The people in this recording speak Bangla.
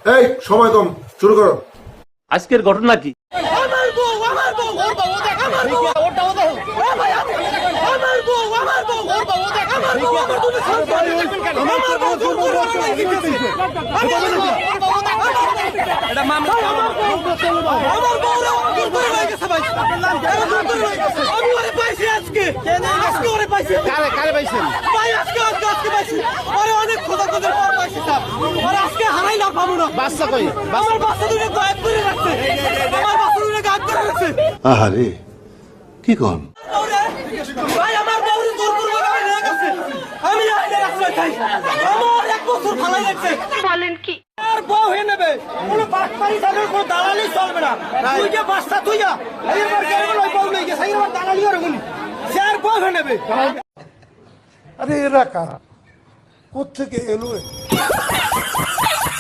এই সময় কম, শুরু করো। আজকের ঘটনা কি? আহারে কি কন? বলেন কি? বউ হয়ে নেবে কোনো বাটপারি থাকলে কোনো দালালি চলবে না। তুই যে বাচ্চা তুই যা এইবার কেবল ওই বউ নেই গেছে এইবার দালালি আর গুনি সে আর বউ হয়ে নেবে। আরে এরা কারা, কোত্থেকে এলো?